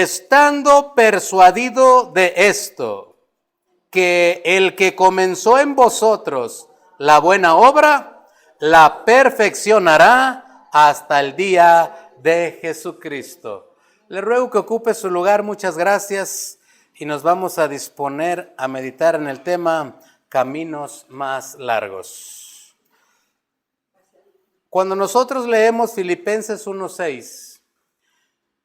estando persuadido de esto, que el que comenzó en vosotros la buena obra, la perfeccionará hasta el día de Jesucristo. Le ruego que ocupe su lugar, muchas gracias, y nos vamos a disponer a meditar en el tema caminos más largos. Cuando nosotros leemos Filipenses 1:6,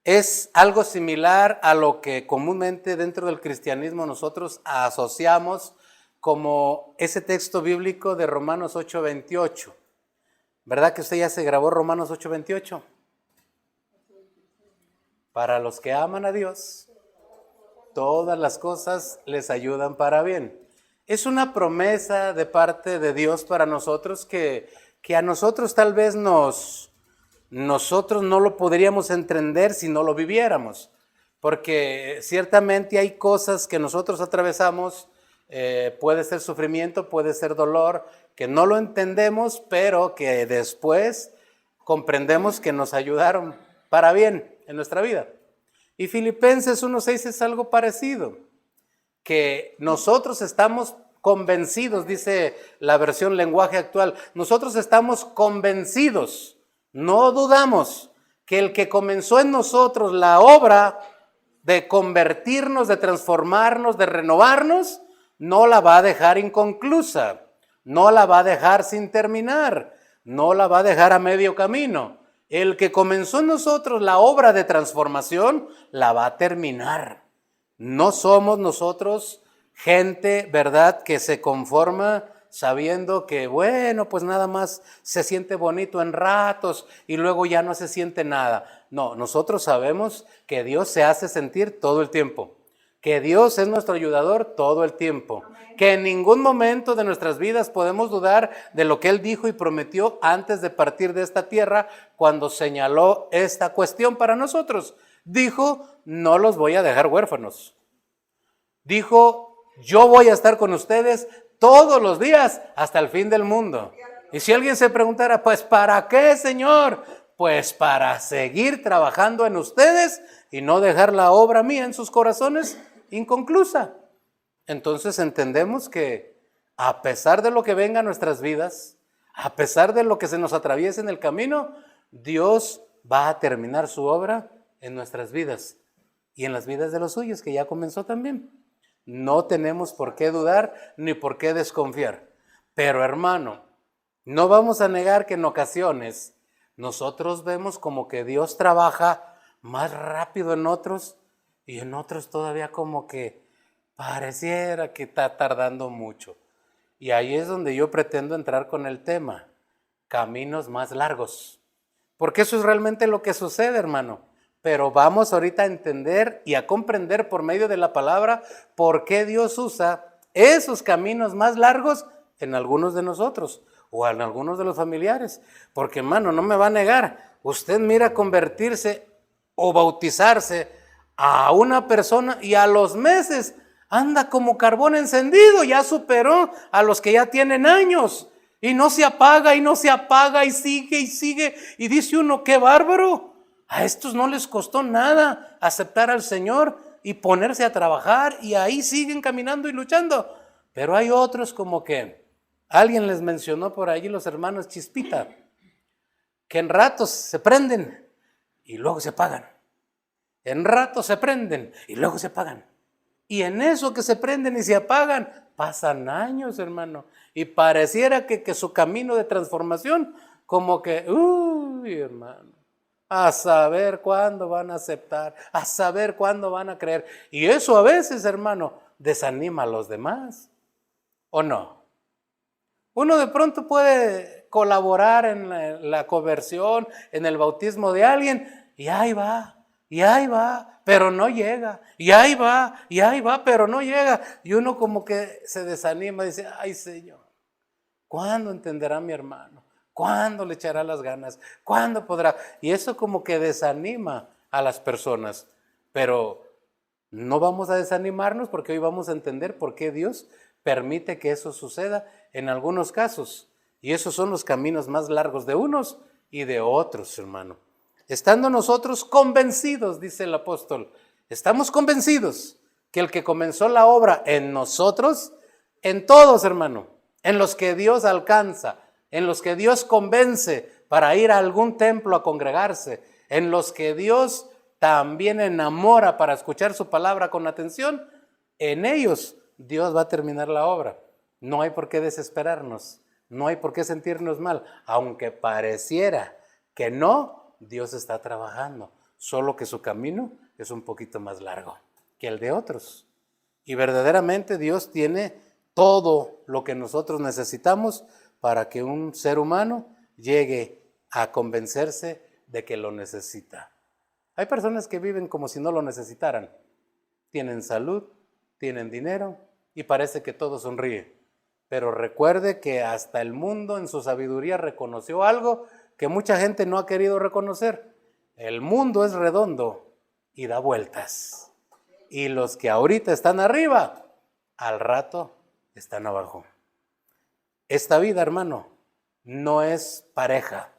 es algo similar a lo que comúnmente dentro del cristianismo nosotros asociamos como ese texto bíblico de Romanos 8:28. ¿Verdad que usted ya se grabó Romanos 8:28? Para los que aman a Dios, todas las cosas les ayudan para bien. Es una promesa de parte de Dios para nosotros que a nosotros tal vez nosotros no lo podríamos entender si no lo viviéramos. Porque ciertamente hay cosas que nosotros atravesamos, puede ser sufrimiento, puede ser dolor, que no lo entendemos, pero que después comprendemos que nos ayudaron para bien en nuestra vida. Y Filipenses 1:6 es algo parecido, que nosotros estamos convencidos, dice la versión lenguaje actual, nosotros estamos convencidos, no dudamos, que el que comenzó en nosotros la obra de convertirnos, de transformarnos, de renovarnos, no la va a dejar inconclusa, no la va a dejar sin terminar, no la va a dejar a medio camino. El que comenzó en nosotros la obra de transformación, la va a terminar. No somos nosotros gente, ¿verdad?, que se conforma sabiendo que, bueno, pues nada más se siente bonito en ratos y luego ya no se siente nada. No, nosotros sabemos que Dios se hace sentir todo el tiempo, que Dios es nuestro ayudador todo el tiempo, que en ningún momento de nuestras vidas podemos dudar de lo que Él dijo y prometió antes de partir de esta tierra cuando señaló esta cuestión para nosotros. Dijo, no los voy a dejar huérfanos. Dijo, yo voy a estar con ustedes todos los días hasta el fin del mundo. Y si alguien se preguntara, pues ¿para qué, Señor? Pues para seguir trabajando en ustedes y no dejar la obra mía en sus corazones inconclusa. Entonces entendemos que a pesar de lo que venga a nuestras vidas, a pesar de lo que se nos atraviese en el camino, Dios va a terminar su obra en nuestras vidas y en las vidas de los suyos, que ya comenzó también. No tenemos por qué dudar ni por qué desconfiar. Pero hermano, no vamos a negar que en ocasiones nosotros vemos como que Dios trabaja más rápido en otros y en otros todavía como que pareciera que está tardando mucho. Y ahí es donde yo pretendo entrar con el tema, caminos más largos. Porque eso es realmente lo que sucede, hermano. Pero vamos ahorita a entender y a comprender por medio de la palabra por qué Dios usa esos caminos más largos en algunos de nosotros o en algunos de los familiares. Porque, hermano, no me va a negar, usted mira convertirse o bautizarse a una persona y a los meses anda como carbón encendido, ya superó a los que ya tienen años y no se apaga y no se apaga y sigue y dice uno, qué bárbaro. A estos no les costó nada aceptar al Señor y ponerse a trabajar y ahí siguen caminando y luchando. Pero hay otros como que alguien les mencionó por ahí, los hermanos Chispita, que en ratos se prenden y luego se apagan. En ratos se prenden y luego se apagan. Y en eso que se prenden y se apagan, pasan años, hermano. Y pareciera que su camino de transformación como que, hermano. A saber cuándo van a aceptar, a saber cuándo van a creer. Y eso a veces, hermano, desanima a los demás. ¿O no? Uno de pronto puede colaborar en la conversión, en el bautismo de alguien, y ahí va, pero no llega. Y ahí va, pero no llega. Y uno como que se desanima y dice, ay Señor, ¿cuándo entenderá mi hermano? ¿Cuándo le echará las ganas? ¿Cuándo podrá? Y eso como que desanima a las personas. Pero no vamos a desanimarnos porque hoy vamos a entender por qué Dios permite que eso suceda en algunos casos. Y esos son los caminos más largos de unos y de otros, hermano. Estando nosotros convencidos, dice el apóstol, Estamos convencidos que el que comenzó la obra en nosotros, en todos, hermano, en los que Dios alcanza, en los que Dios convence para ir a algún templo a congregarse, en los que Dios también enamora para escuchar su palabra con atención, en ellos Dios va a terminar la obra. No hay por qué desesperarnos, no hay por qué sentirnos mal, aunque pareciera que no, Dios está trabajando, solo que su camino es un poquito más largo que el de otros. Y verdaderamente Dios tiene todo lo que nosotros necesitamos para que un ser humano llegue a convencerse de que lo necesita. Hay personas que viven como si no lo necesitaran. Tienen salud, tienen dinero y parece que todo sonríe. Pero recuerde que hasta el mundo en su sabiduría reconoció algo que mucha gente no ha querido reconocer. El mundo es redondo y da vueltas. Y los que ahorita están arriba, al rato están abajo. Esta vida, hermano, no es pareja.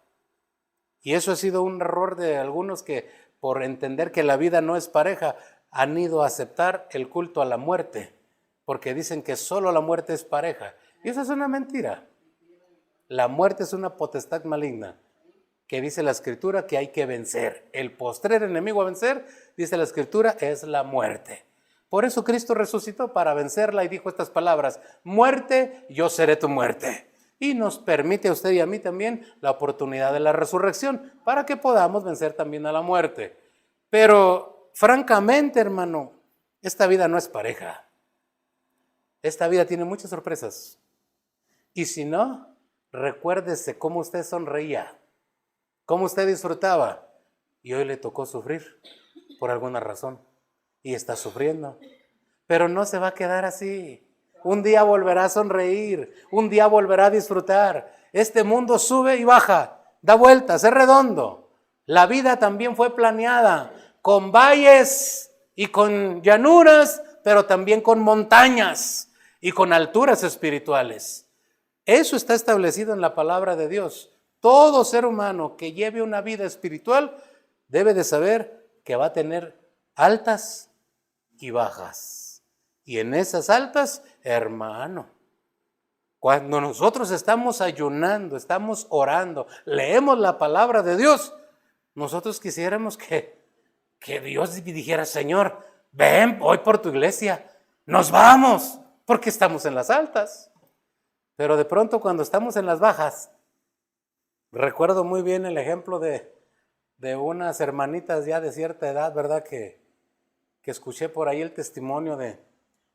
Y eso ha sido un error de algunos que por entender que la vida no es pareja, han ido a aceptar el culto a la muerte, porque dicen que solo la muerte es pareja. Y eso es una mentira. La muerte es una potestad maligna, que dice la Escritura que hay que vencer. El postrer enemigo a vencer, dice la Escritura, es la muerte. Por eso Cristo resucitó para vencerla y dijo estas palabras: muerte, yo seré tu muerte. Y nos permite a usted y a mí también la oportunidad de la resurrección para que podamos vencer también a la muerte. Pero francamente, hermano, esta vida no es pareja. Esta vida tiene muchas sorpresas. Y si no, recuérdese cómo usted sonreía, cómo usted disfrutaba. Y hoy le tocó sufrir por alguna razón. Y está sufriendo. Pero no se va a quedar así. Un día volverá a sonreír, un día volverá a disfrutar. Este mundo sube y baja, da vueltas, es redondo. La vida también fue planeada con valles y con llanuras, pero también con montañas y con alturas espirituales. Eso está establecido en la palabra de Dios. Todo ser humano que lleve una vida espiritual debe de saber que va a tener altas y bajas. Y en esas altas, hermano, cuando nosotros estamos ayunando, estamos orando, leemos la palabra de Dios, nosotros quisiéramos que Dios dijera: Señor, ven, voy por tu iglesia, nos vamos, porque estamos en las altas. Pero de pronto cuando estamos en las bajas, recuerdo muy bien el ejemplo de unas hermanitas ya de cierta edad, ¿verdad? Que escuché por ahí el testimonio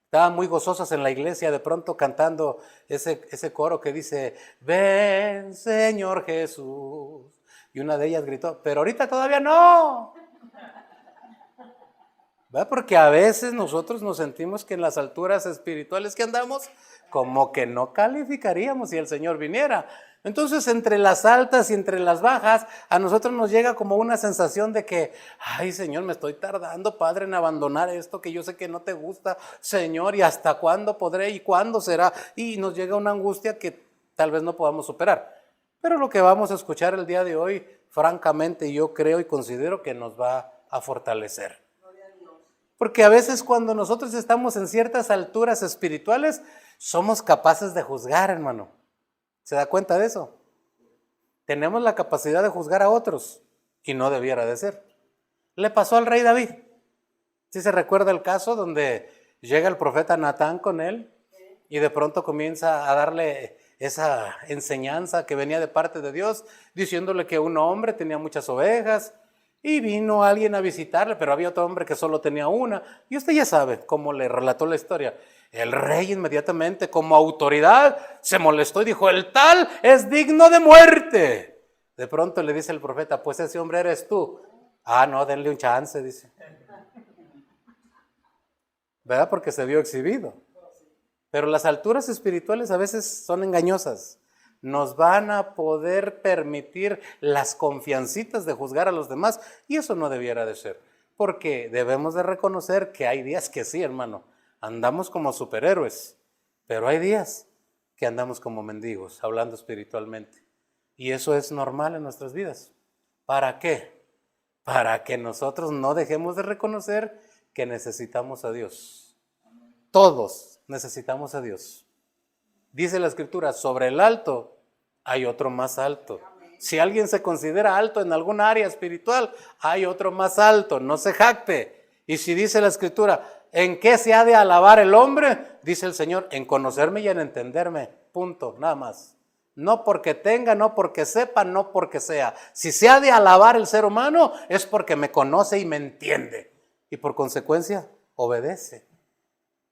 estaban muy gozosas en la iglesia, de pronto cantando ese coro que dice: ven, Señor Jesús. Y una de ellas gritó: pero ahorita todavía no. ¿Verdad? Porque a veces nosotros nos sentimos que en las alturas espirituales que andamos, como que no calificaríamos si el Señor viniera. Entonces, entre las altas y entre las bajas, a nosotros nos llega como una sensación de que: ay, Señor, me estoy tardando, Padre, en abandonar esto que yo sé que no te gusta, Señor, ¿y hasta cuándo podré y cuándo será? Y nos llega una angustia que tal vez no podamos superar. Pero lo que vamos a escuchar el día de hoy, francamente, yo creo y considero que nos va a fortalecer. Porque a veces cuando nosotros estamos en ciertas alturas espirituales, somos capaces de juzgar, hermano. ¿Se da cuenta de eso? Tenemos la capacidad de juzgar a otros y no debiera de ser. Le pasó al rey David. ¿Sí se recuerda el caso donde llega el profeta Natán con él y de pronto comienza a darle esa enseñanza que venía de parte de Dios, diciéndole que un hombre tenía muchas ovejas y vino alguien a visitarle, pero había otro hombre que solo tenía una? Y usted ya sabe cómo le relató la historia. El rey inmediatamente, como autoridad, se molestó y dijo: el tal es digno de muerte. De pronto le dice el profeta: pues ese hombre eres tú. Ah, no, denle un chance, dice. ¿Verdad? Porque se vio exhibido. Pero las alturas espirituales a veces son engañosas. Nos van a poder permitir las confiancitas de juzgar a los demás, y eso no debiera de ser. Porque debemos de reconocer que hay días que sí, hermano, andamos como superhéroes, pero hay días que andamos como mendigos, hablando espiritualmente. Y eso es normal en nuestras vidas. ¿Para qué? Para que nosotros no dejemos de reconocer que necesitamos a Dios. Todos necesitamos a Dios. Dice la Escritura, sobre el alto hay otro más alto. Si alguien se considera alto en alguna área espiritual, hay otro más alto, no se jacte. Y si dice la Escritura, ¿en qué se ha de alabar el hombre? Dice el Señor, en conocerme y en entenderme, punto, nada más. No porque tenga, no porque sepa, no porque sea. Si se ha de alabar el ser humano, es porque me conoce y me entiende. Y por consecuencia, obedece.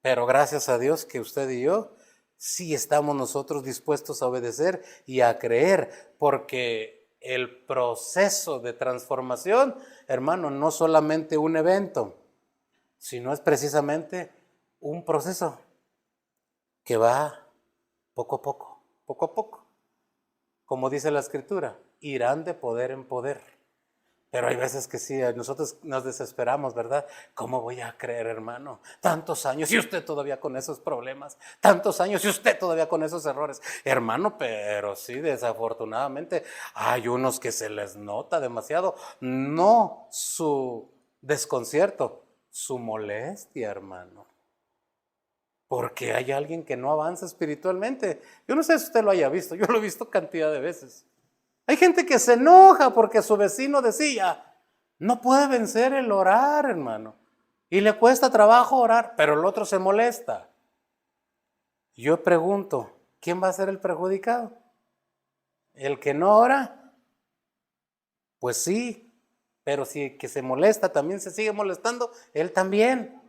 Pero gracias a Dios que usted y yo sí estamos nosotros dispuestos a obedecer y a creer, porque el proceso de transformación, hermano, no solamente un evento, sino es precisamente un proceso que va poco a poco, poco a poco. Como dice la Escritura, irán de poder en poder. Pero hay veces que sí, nosotros nos desesperamos, ¿verdad? ¿Cómo voy a creer, hermano? Tantos años y usted todavía con esos problemas. Tantos años y usted todavía con esos errores. Hermano, pero sí, desafortunadamente hay unos que se les nota demasiado. No su desconcierto, su molestia, hermano. Porque hay alguien que no avanza espiritualmente. Yo no sé si usted lo haya visto, yo lo he visto cantidad de veces. Hay gente que se enoja porque su vecino decía, no puede vencer el orar, hermano. Y le cuesta trabajo orar, pero el otro se molesta. Yo pregunto, ¿quién va a ser el perjudicado? ¿El que no ora? Pues sí, pero si el que se molesta también se sigue molestando, él también.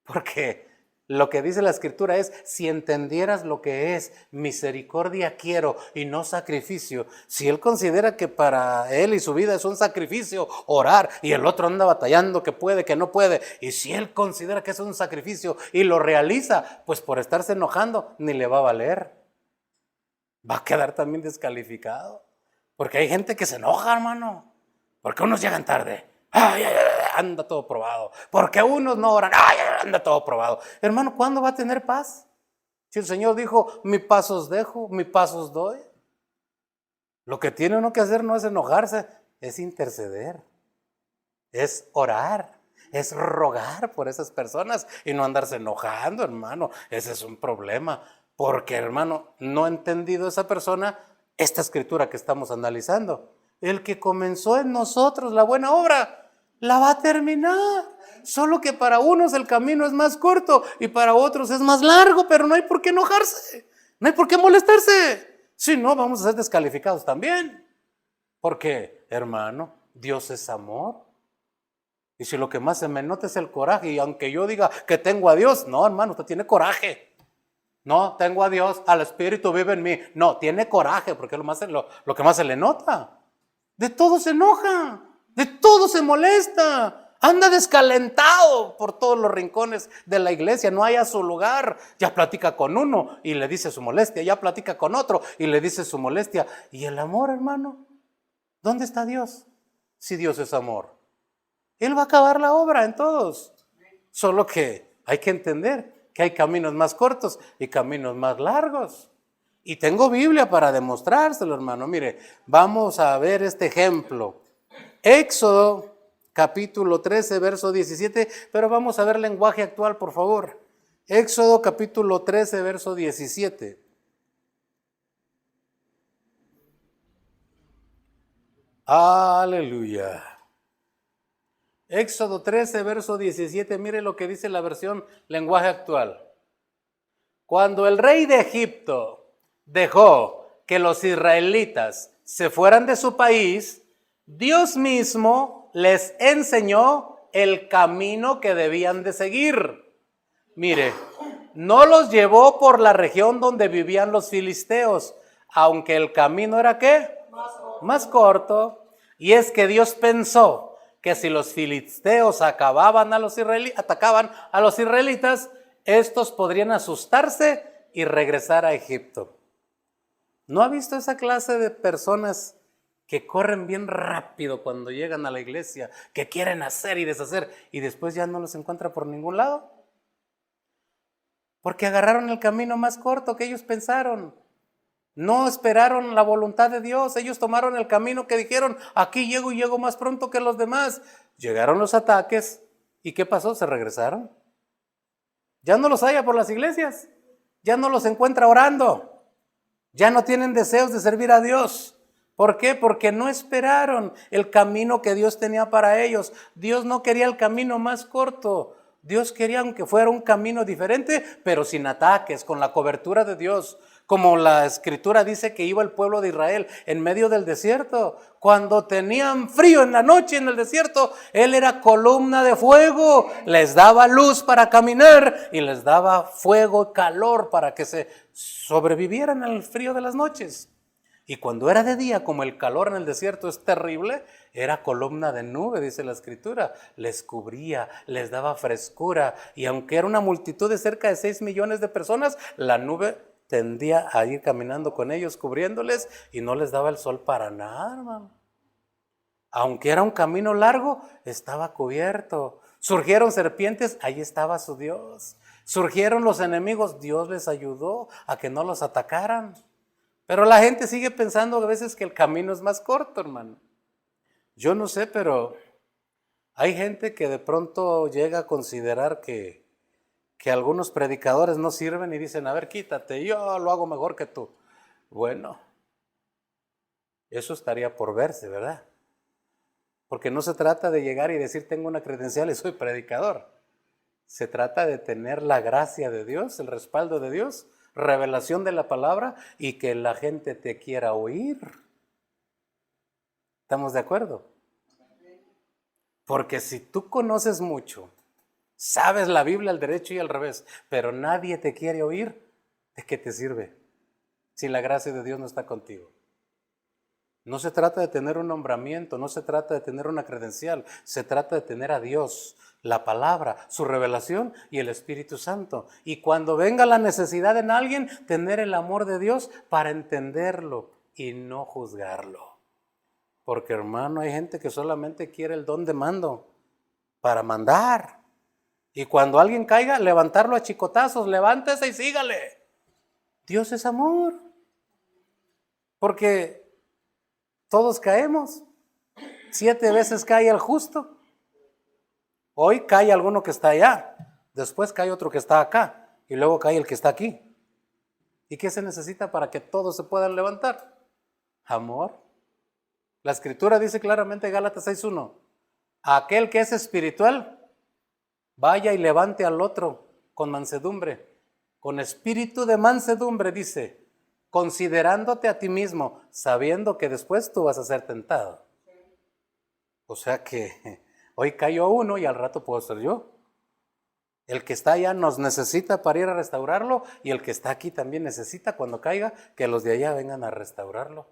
Porque lo que dice la Escritura es, si entendieras lo que es misericordia quiero y no sacrificio. Si él considera que para él y su vida es un sacrificio orar y el otro anda batallando que puede, que no puede, y si él considera que es un sacrificio y lo realiza, pues por estarse enojando ni le va a valer. Va a quedar también descalificado. Porque hay gente que se enoja, hermano, porque unos llegan tarde. Ay, ay, ay, anda todo probado. Porque unos no oran. Ay, anda todo probado. Hermano, ¿cuándo va a tener paz? Si el Señor dijo, mi paz os dejo, mi paz os doy. Lo que tiene uno que hacer no es enojarse, es interceder, es orar, es rogar por esas personas y no andarse enojando, hermano. Ese es un problema. Porque, hermano, no ha entendido esa persona esta escritura que estamos analizando. El que comenzó en nosotros la buena obra, la va a terminar. Solo que para unos el camino es más corto y para otros es más largo, pero no hay por qué enojarse, no hay por qué molestarse. Si no, vamos a ser descalificados también. Porque, hermano, Dios es amor. Y si lo que más se me nota es el coraje, y aunque yo diga que tengo a Dios, no, hermano, usted tiene coraje. No, tengo a Dios, al Espíritu vive en mí. No, tiene coraje, porque es lo que más se le nota. De todo se enoja, de todo se molesta, anda descalentado por todos los rincones de la iglesia, no haya su lugar. Ya platica con uno y le dice su molestia, ya platica con otro y le dice su molestia. ¿Y el amor, hermano? ¿Dónde está Dios? Si Dios es amor, Él va a acabar la obra en todos. Solo que hay que entender que hay caminos más cortos y caminos más largos. Y tengo Biblia para demostrárselo, hermano. Mire, vamos a ver este ejemplo. Éxodo, capítulo 13, verso 17, pero vamos a ver lenguaje actual, por favor. Éxodo, capítulo 13, verso 17. Aleluya. Éxodo 13, verso 17, mire lo que dice la versión lenguaje actual. Cuando el rey de Egipto dejó que los israelitas se fueran de su país, Dios mismo les enseñó el camino que debían de seguir. Mire, no los llevó por la región donde vivían los filisteos, aunque el camino era ¿qué? Más corto. Y es que Dios pensó que si los filisteos atacaban a los israelitas, estos podrían asustarse y regresar a Egipto. ¿No ha visto esa clase de personas que corren bien rápido cuando llegan a la iglesia, que quieren hacer y deshacer y después ya no los encuentra por ningún lado? Porque agarraron el camino más corto que ellos pensaron. No esperaron la voluntad de Dios. Ellos tomaron el camino que dijeron, aquí llego y llego más pronto que los demás. Llegaron los ataques ¿Y qué pasó? Se regresaron. Ya no los halla por las iglesias, ya no los encuentra orando, ya no tienen deseos de servir a Dios. ¿Por qué? Porque no esperaron el camino que Dios tenía para ellos. Dios no quería el camino más corto. Dios quería aunque fuera un camino diferente, pero sin ataques, con la cobertura de Dios. Como la escritura dice que iba el pueblo de Israel en medio del desierto. Cuando tenían frío en la noche en el desierto, Él era columna de fuego. Les daba luz para caminar y les daba fuego y calor para que se sobrevivieran al frío de las noches. Y cuando era de día, como el calor en el desierto es terrible, era columna de nube, dice la escritura. Les cubría, les daba frescura. Y aunque era una multitud de cerca de 6 millones de personas, la nube tendía a ir caminando con ellos, cubriéndoles, y no les daba el sol para nada, hermano. Aunque era un camino largo, estaba cubierto. Surgieron serpientes, ahí estaba su Dios. Surgieron los enemigos, Dios les ayudó a que no los atacaran. Pero la gente sigue pensando a veces que el camino es más corto, hermano. Yo no sé, pero hay gente que de pronto llega a considerar que algunos predicadores no sirven y dicen, a ver, quítate, yo lo hago mejor que tú. Bueno, eso estaría por verse, ¿verdad? Porque no se trata de llegar y decir, tengo una credencial y soy predicador. Se trata de tener la gracia de Dios, el respaldo de Dios, revelación de la palabra y que la gente te quiera oír. ¿Estamos de acuerdo? Porque si tú conoces mucho, sabes la Biblia al derecho y al revés, pero nadie te quiere oír, ¿de qué te sirve? Si la gracia de Dios no está contigo. No se trata de tener un nombramiento, no se trata de tener una credencial, se trata de tener a Dios, la palabra, su revelación y el Espíritu Santo. Y cuando venga la necesidad en alguien, tener el amor de Dios para entenderlo y no juzgarlo. Porque hermano, hay gente que solamente quiere el don de mando para mandar. Y cuando alguien caiga, levantarlo a chicotazos, levántese y sígale. Dios es amor. Porque todos caemos. 7 veces cae el justo. Hoy cae alguno que está allá, después cae otro que está acá y luego cae el que está aquí. ¿Y qué se necesita para que todos se puedan levantar? Amor. La escritura dice claramente en Gálatas 6:1, aquel que es espiritual, vaya y levante al otro con mansedumbre, con espíritu de mansedumbre, dice, considerándote a ti mismo, sabiendo que después tú vas a ser tentado. O sea que hoy cayó uno y al rato puedo ser yo. El que está allá nos necesita para ir a restaurarlo y el que está aquí también necesita cuando caiga que los de allá vengan a restaurarlo.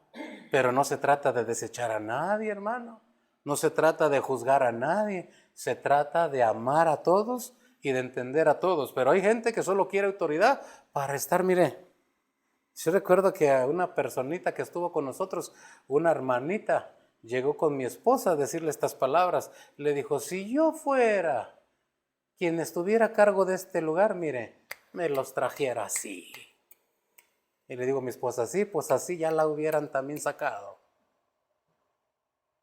Pero no se trata de desechar a nadie, hermano. No se trata de juzgar a nadie. Se trata de amar a todos y de entender a todos. Pero hay gente que solo quiere autoridad para estar, mire. Yo recuerdo que a una personita que estuvo con nosotros, una hermanita, llegó con mi esposa a decirle estas palabras. Le dijo, si yo fuera quien estuviera a cargo de este lugar, mire, me los trajera así. Y le digo a mi esposa, sí, pues así ya la hubieran también sacado.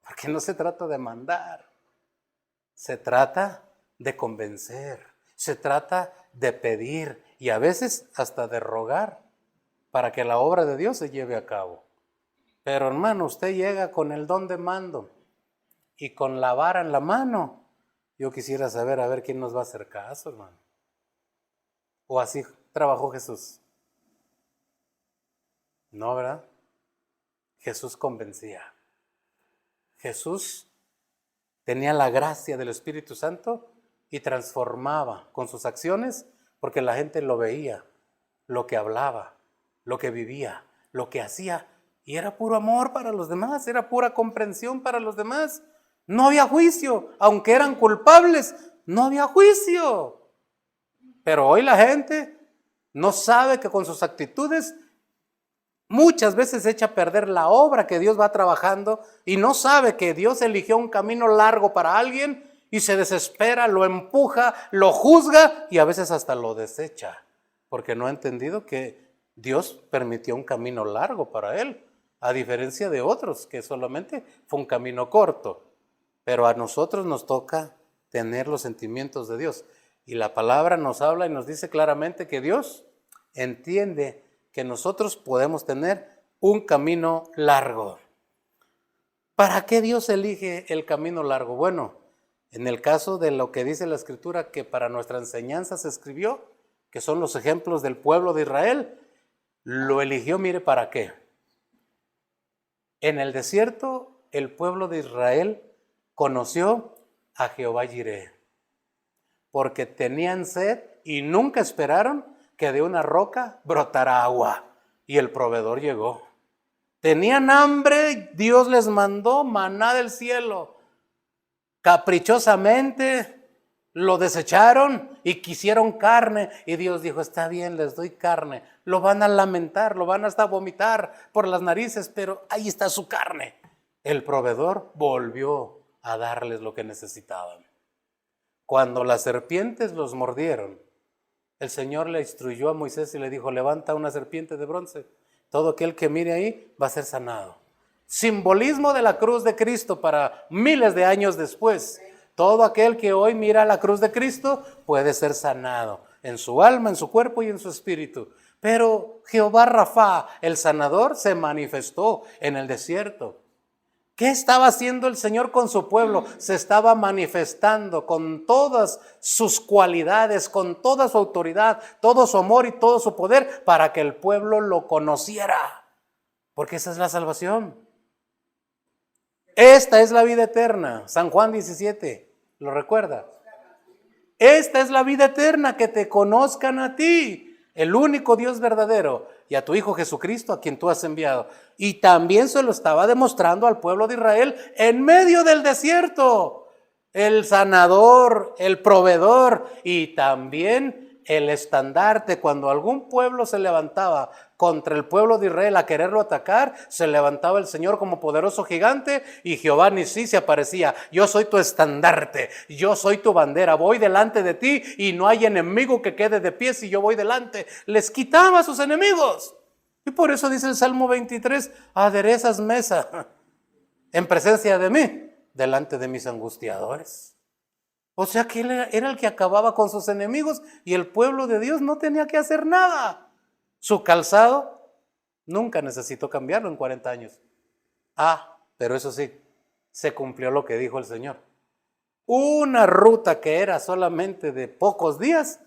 Porque no se trata de mandar, se trata de convencer, se trata de pedir y a veces hasta de rogar para que la obra de Dios se lleve a cabo. Pero hermano, usted llega con el don de mando y con la vara en la mano. Yo quisiera saber, a ver quién nos va a hacer caso, hermano. ¿O así trabajó Jesús? No, ¿verdad? Jesús convencía. Jesús tenía la gracia del Espíritu Santo y transformaba con sus acciones porque la gente lo veía, lo que hablaba, lo que vivía, lo que hacía. Y era puro amor para los demás, era pura comprensión para los demás. No había juicio, aunque eran culpables, no había juicio. Pero hoy la gente no sabe que con sus actitudes muchas veces echa a perder la obra que Dios va trabajando y no sabe que Dios eligió un camino largo para alguien y se desespera, lo empuja, lo juzga y a veces hasta lo desecha, porque no ha entendido que Dios permitió un camino largo para él, a diferencia de otros que solamente fue un camino corto. Pero a nosotros nos toca tener los sentimientos de Dios. Y la palabra nos habla y nos dice claramente que Dios entiende que nosotros podemos tener un camino largo. ¿Para qué Dios elige el camino largo? Bueno, en el caso de lo que dice la Escritura, que para nuestra enseñanza se escribió, que son los ejemplos del pueblo de Israel, lo eligió, mire, ¿para qué? En el desierto, el pueblo de Israel conoció a Jehová Jireh, porque tenían sed y nunca esperaron que de una roca brotara agua, y el proveedor llegó. Tenían hambre, Dios les mandó maná del cielo. Caprichosamente lo desecharon y quisieron carne, y Dios dijo, está bien, les doy carne. Lo van a lamentar, lo van hasta vomitar por las narices, pero ahí está su carne. El proveedor volvió a darles lo que necesitaban. Cuando las serpientes los mordieron, el Señor le instruyó a Moisés y le dijo, levanta una serpiente de bronce. Todo aquel que mire ahí va a ser sanado. Simbolismo de la cruz de Cristo para miles de años después. Todo aquel que hoy mira la cruz de Cristo puede ser sanado en su alma, en su cuerpo y en su espíritu. Pero Jehová Rafa, el sanador, se manifestó en el desierto. ¿Qué estaba haciendo el Señor con su pueblo? Se estaba manifestando con todas sus cualidades, con toda su autoridad, todo su amor y todo su poder para que el pueblo lo conociera. Porque esa es la salvación. Esta es la vida eterna. San Juan 17, ¿lo recuerda? Esta es la vida eterna, que te conozcan a ti, el único Dios verdadero, y a tu Hijo Jesucristo, a quien tú has enviado. Y también se lo estaba demostrando al pueblo de Israel en medio del desierto. El sanador, el proveedor y también el estandarte. Cuando algún pueblo se levantaba contra el pueblo de Israel a quererlo atacar, se levantaba el Señor como poderoso gigante y Jehová Nisí se aparecía. Yo soy tu estandarte, yo soy tu bandera, voy delante de ti y no hay enemigo que quede de pie si yo voy delante. Les quitaba a sus enemigos. Y por eso dice el Salmo 23, aderezas mesa en presencia de mí, delante de mis angustiadores. O sea que él era el que acababa con sus enemigos y el pueblo de Dios no tenía que hacer nada. Su calzado nunca necesitó cambiarlo en 40 años. Pero eso sí, se cumplió lo que dijo el Señor. Una ruta que era solamente de pocos días,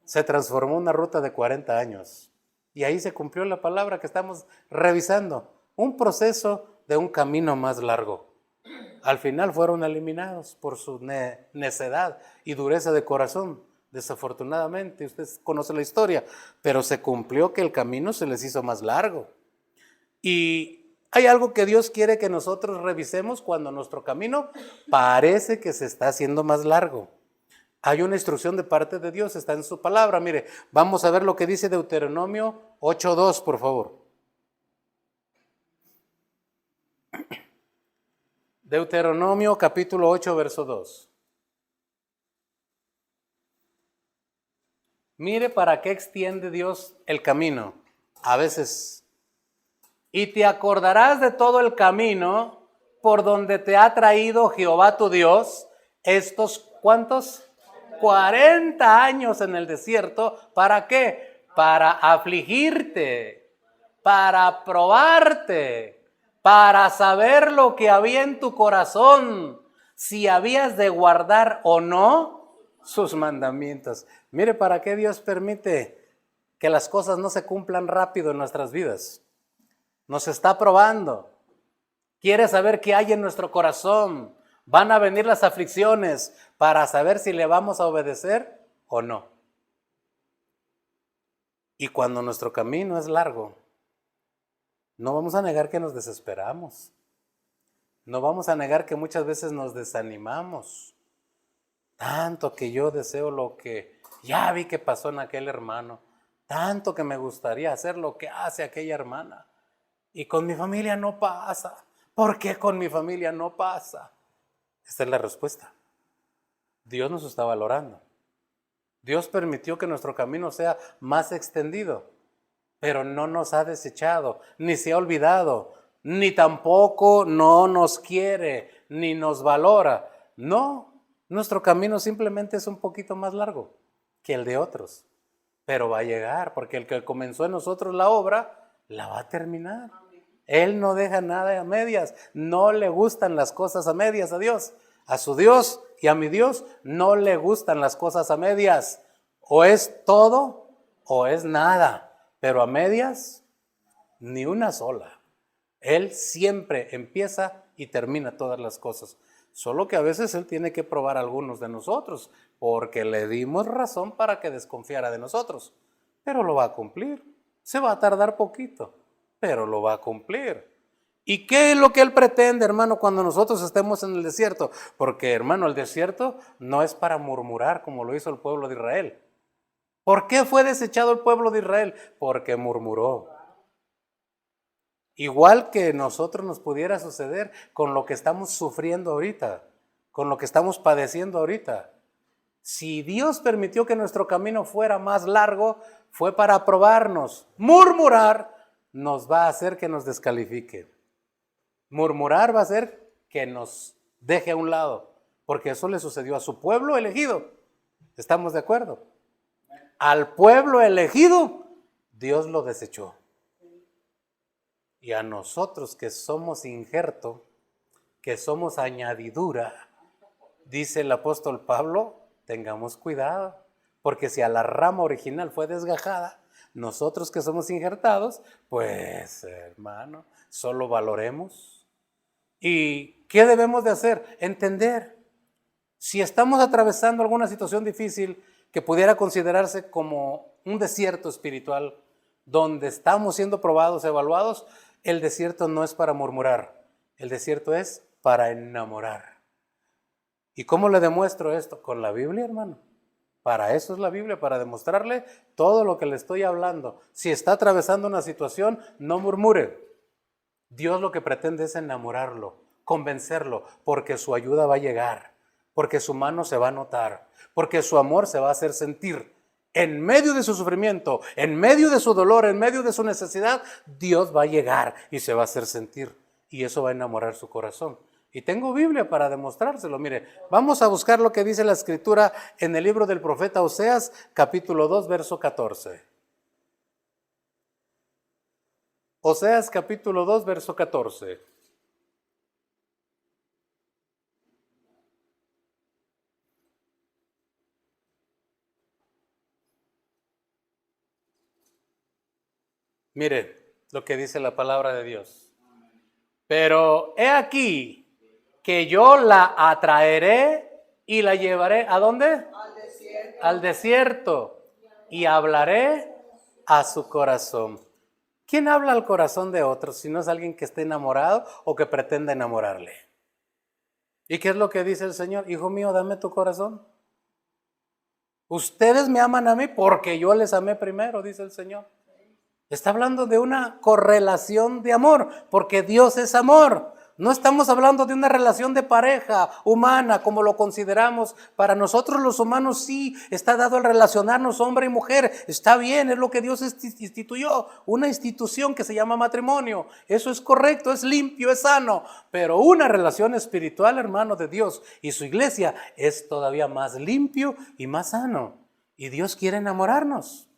se transformó en una ruta de 40 años. Y ahí se cumplió la palabra que estamos revisando. Un proceso de un camino más largo. Al final fueron eliminados por su necedad y dureza de corazón. Desafortunadamente, usted conoce la historia, pero se cumplió que el camino se les hizo más largo. Y hay algo que Dios quiere que nosotros revisemos cuando nuestro camino parece que se está haciendo más largo. Hay una instrucción de parte de Dios, está en su palabra. Mire, vamos a ver lo que dice Deuteronomio 8:2, por favor. Deuteronomio capítulo 8, verso 2. Mire para qué extiende Dios el camino. A veces. Y te acordarás de todo el camino por donde te ha traído Jehová tu Dios estos, ¿cuántos? 40 años en el desierto. ¿Para qué? Para afligirte, para probarte, para saber lo que había en tu corazón, si habías de guardar o no sus mandamientos. Mire para qué Dios permite que las cosas no se cumplan rápido en nuestras vidas. Nos está probando. Quiere saber qué hay en nuestro corazón. Van a venir las aflicciones para saber si le vamos a obedecer o no. Y cuando nuestro camino es largo, no vamos a negar que nos desesperamos. No vamos a negar que muchas veces nos desanimamos. Tanto que yo deseo lo que ya vi que pasó en aquel hermano. Tanto que me gustaría hacer lo que hace aquella hermana. Y con mi familia no pasa. ¿Por qué con mi familia no pasa? Esta es la respuesta. Dios nos está valorando. Dios permitió que nuestro camino sea más extendido, pero no nos ha desechado, ni se ha olvidado, ni tampoco no nos quiere, ni nos valora. No Nuestro camino simplemente es un poquito más largo que el de otros, pero va a llegar, porque el que comenzó en nosotros la obra, la va a terminar. Él no deja nada a medias, no le gustan las cosas a medias a Dios. A su Dios y a mi Dios no le gustan las cosas a medias. O es todo o es nada, pero a medias ni una sola. Él siempre empieza y termina todas las cosas. Solo que a veces Él tiene que probar a algunos de nosotros, porque le dimos razón para que desconfiara de nosotros. Pero lo va a cumplir. Se va a tardar poquito, pero lo va a cumplir. ¿Y qué es lo que Él pretende, hermano, cuando nosotros estemos en el desierto? Porque, hermano, el desierto no es para murmurar como lo hizo el pueblo de Israel. ¿Por qué fue desechado el pueblo de Israel? Porque murmuró. Igual que nosotros nos pudiera suceder con lo que estamos sufriendo ahorita, con lo que estamos padeciendo ahorita. Si Dios permitió que nuestro camino fuera más largo, fue para probarnos. Murmurar nos va a hacer que nos descalifique. Murmurar va a hacer que nos deje a un lado, porque eso le sucedió a su pueblo elegido. ¿Estamos de acuerdo? Al pueblo elegido, Dios lo desechó. Y a nosotros que somos injerto, que somos añadidura, dice el apóstol Pablo, tengamos cuidado, porque si a la rama original fue desgajada, nosotros que somos injertados, pues hermano, solo valoremos. ¿Y qué debemos de hacer? Entender. Si estamos atravesando alguna situación difícil que pudiera considerarse como un desierto espiritual, donde estamos siendo probados, evaluados, el desierto no es para murmurar, el desierto es para enamorar. ¿Y cómo le demuestro esto? Con la Biblia, hermano. Para eso es la Biblia, para demostrarle todo lo que le estoy hablando. Si está atravesando una situación, no murmure. Dios lo que pretende es enamorarlo, convencerlo, porque su ayuda va a llegar, porque su mano se va a notar, porque su amor se va a hacer sentir. En medio de su sufrimiento, en medio de su dolor, en medio de su necesidad, Dios va a llegar y se va a hacer sentir. Y eso va a enamorar su corazón. Y tengo Biblia para demostrárselo. Mire, vamos a buscar lo que dice la Escritura en el libro del profeta Oseas, capítulo 2, verso 14. Oseas, capítulo 2, verso 14. Mire lo que dice la palabra de Dios. Pero he aquí que yo la atraeré y la llevaré, ¿a dónde? Al desierto. Al desierto. Y hablaré a su corazón. ¿Quién habla al corazón de otros si no es alguien que esté enamorado o que pretenda enamorarle? ¿Y qué es lo que dice el Señor? Hijo mío, dame tu corazón. Ustedes me aman a mí porque yo les amé primero, dice el Señor. Está hablando de una correlación de amor, porque Dios es amor. No estamos hablando de una relación de pareja humana como lo consideramos. Para nosotros los humanos sí está dado el relacionarnos hombre y mujer. Está bien, es lo que Dios instituyó, una institución que se llama matrimonio. Eso es correcto, es limpio, es sano. Pero una relación espiritual, hermano, de Dios y su iglesia es todavía más limpio y más sano. Y Dios quiere enamorarnos.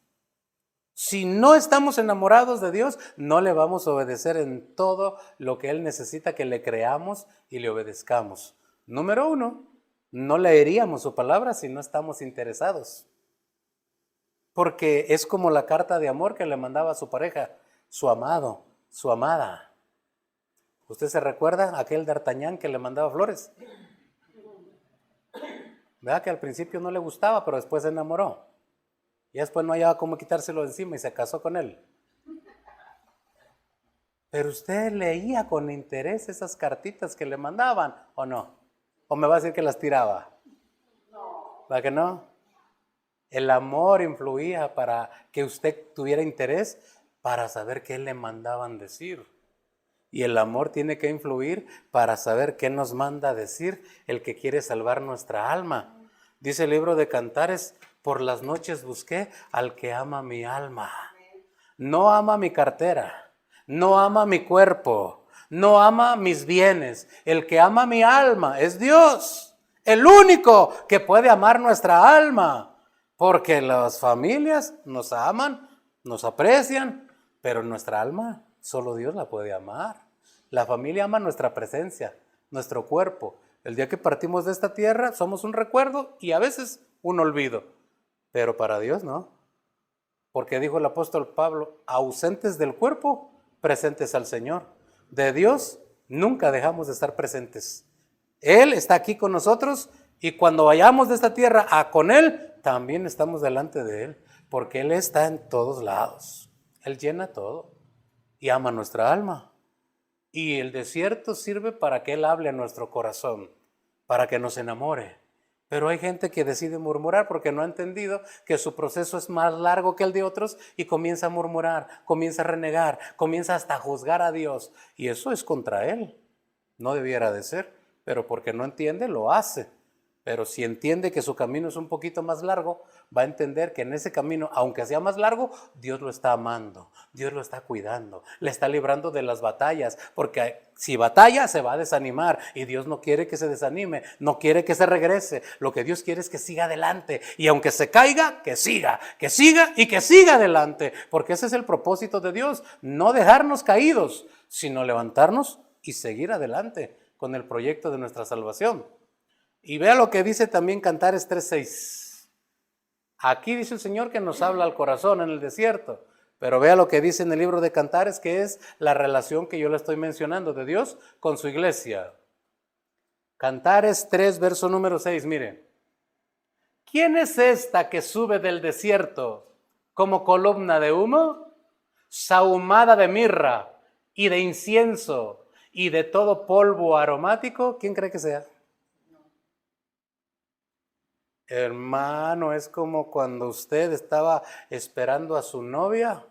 Si no estamos enamorados de Dios, no le vamos a obedecer en todo lo que Él necesita que le creamos y le obedezcamos. Número 1, no leeríamos su palabra si no estamos interesados. Porque es como la carta de amor que le mandaba a su pareja, su amado, su amada. ¿Usted se recuerda aquel D'Artagnan que le mandaba flores? ¿Verdad que al principio no le gustaba, pero después se enamoró? Y después no hallaba cómo quitárselo de encima y se casó con él. Pero usted leía con interés esas cartitas que le mandaban, ¿o no? ¿O me va a decir que las tiraba? No. ¿Verdad que no? El amor influía para que usted tuviera interés para saber qué le mandaban decir. Y el amor tiene que influir para saber qué nos manda decir el que quiere salvar nuestra alma. Dice el libro de Cantares, por las noches busqué al que ama mi alma. No ama mi cartera, no ama mi cuerpo, no ama mis bienes. El que ama mi alma es Dios. el único que puede amar nuestra alma, porque las familias nos aman, nos aprecian, pero nuestra alma solo Dios la puede amar. La familia ama nuestra presencia, nuestro cuerpo. El día que partimos de esta tierra somos un recuerdo y a veces un olvido, pero para Dios no, porque dijo el apóstol Pablo, ausentes del cuerpo, presentes al Señor. De Dios nunca dejamos de estar presentes. Él está aquí con nosotros y cuando vayamos de esta tierra con Él, también estamos delante de Él, porque Él está en todos lados. Él llena todo y ama nuestra alma. Y el desierto sirve para que Él hable a nuestro corazón, para que nos enamore. Pero hay gente que decide murmurar porque no ha entendido que su proceso es más largo que el de otros y comienza a murmurar, comienza a renegar, comienza hasta a juzgar a Dios. Y eso es contra Él. No debiera de ser, pero porque no entiende, lo hace. Pero si entiende que su camino es un poquito más largo, va a entender que en ese camino, aunque sea más largo, Dios lo está amando, Dios lo está cuidando, le está librando de las batallas, porque si batalla se va a desanimar y Dios no quiere que se desanime, no quiere que se regrese, lo que Dios quiere es que siga adelante y aunque se caiga, que siga y que siga adelante, porque ese es el propósito de Dios, no dejarnos caídos, sino levantarnos y seguir adelante con el proyecto de nuestra salvación. Y vea lo que dice también Cantares 3:6. Aquí dice el Señor que nos habla al corazón en el desierto, pero vea lo que dice en el libro de Cantares, que es la relación que yo le estoy mencionando de Dios con su iglesia. Cantares 3, verso número 6, mire. ¿Quién es esta que sube del desierto como columna de humo, sahumada de mirra y de incienso y de todo polvo aromático? ¿Quién cree que sea? Hermano, es como cuando usted estaba esperando a su novia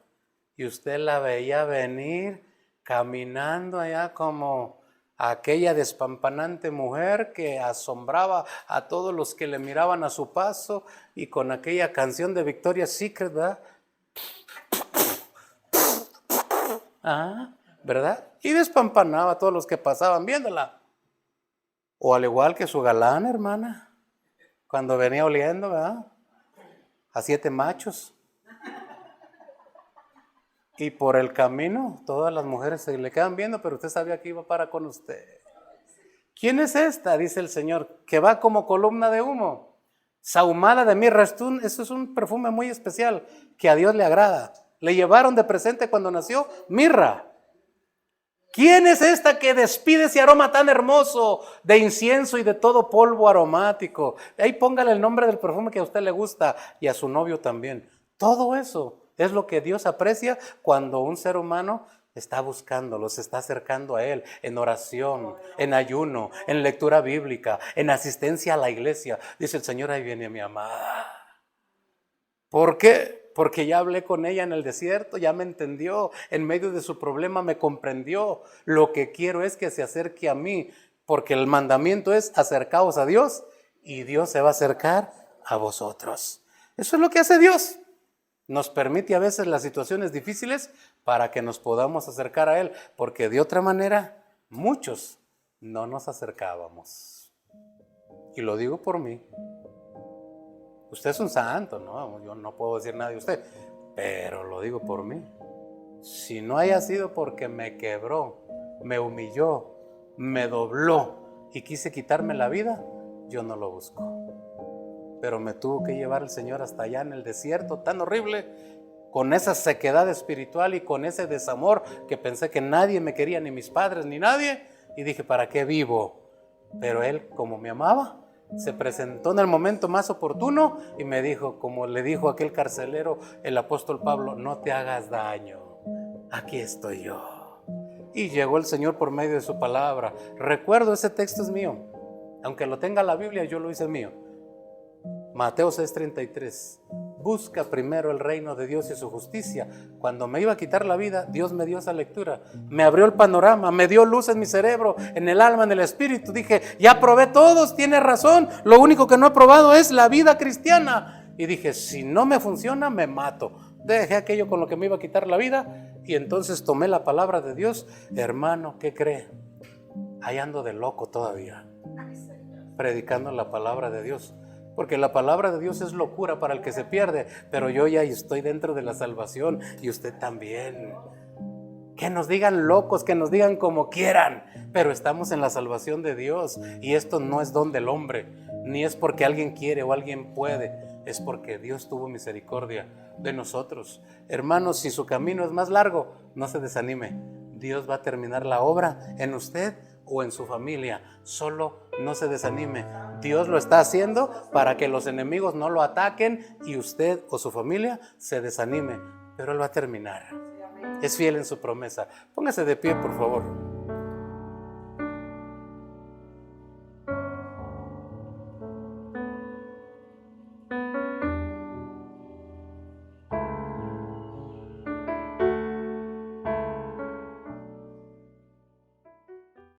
y usted la veía venir caminando allá como aquella despampanante mujer que asombraba a todos los que le miraban a su paso y con aquella canción de Victoria's Secret, ¿verdad? ¿Verdad? Y despampanaba a todos los que pasaban viéndola. O al igual que su galán, hermana. Cuando venía oliendo, ¿verdad? A 7 machos. Y por el camino, todas las mujeres se le quedan viendo, pero usted sabía que iba para con usted. ¿Quién es esta? Dice el Señor, que va como columna de humo, sahumada de mirra. Eso es un perfume muy especial que a Dios le agrada. Le llevaron de presente cuando nació mirra. ¿Quién es esta que despide ese aroma tan hermoso de incienso y de todo polvo aromático? Ahí póngale el nombre del perfume que a usted le gusta y a su novio también. Todo eso es lo que Dios aprecia cuando un ser humano está buscándolo, se está acercando a Él en oración, en ayuno, en lectura bíblica, en asistencia a la iglesia. Dice el Señor, ahí viene mi amada. ¿Por qué? Porque ya hablé con ella en el desierto, ya me entendió, en medio de su problema me comprendió. Lo que quiero es que se acerque a mí, porque el mandamiento es acercaos a Dios y Dios se va a acercar a vosotros. Eso es lo que hace Dios. Nos permite a veces las situaciones difíciles para que nos podamos acercar a Él, porque de otra manera muchos no nos acercábamos. Y lo digo por mí. Usted es un santo, ¿no? Yo no puedo decir nada de usted, pero lo digo por mí. Si no haya sido porque me quebró, me humilló, me dobló y quise quitarme la vida, yo no lo busco. Pero me tuvo que llevar el Señor hasta allá en el desierto tan horrible, con esa sequedad espiritual y con ese desamor que pensé que nadie me quería, ni mis padres, ni nadie. Y dije, ¿para qué vivo? Pero Él, como me amaba, se presentó en el momento más oportuno y me dijo, como le dijo aquel carcelero, el apóstol Pablo, no te hagas daño, aquí estoy yo. Y llegó el Señor por medio de su palabra. Recuerdo, ese texto es mío, aunque lo tenga la Biblia, yo lo hice mío. Mateo 6:33. Busca primero el reino de Dios y su justicia. Cuando me iba a quitar la vida, Dios me dio esa lectura, me abrió el panorama, me dio luz en mi cerebro, en el alma, en el espíritu. Dije, ya probé todos, tiene razón, lo único que no he probado es la vida cristiana. Y dije, si no me funciona, me mato. Dejé aquello con lo que me iba a quitar la vida y entonces tomé la palabra de Dios. Hermano, ¿qué cree? Ahí ando de loco todavía. predicando la palabra de Dios. Porque la palabra de Dios es locura para el que se pierde, pero yo ya estoy dentro de la salvación y usted también. Que nos digan locos, que nos digan como quieran, pero estamos en la salvación de Dios y esto no es don del hombre, ni es porque alguien quiere o alguien puede, es porque Dios tuvo misericordia de nosotros. Hermanos, si su camino es más largo, no se desanime. Dios va a terminar la obra en usted o en su familia. Solo no se desanime. Dios lo está haciendo para que los enemigos no lo ataquen y usted o su familia se desanime, pero Él va a terminar. Es fiel en su promesa. Póngase de pie, por favor.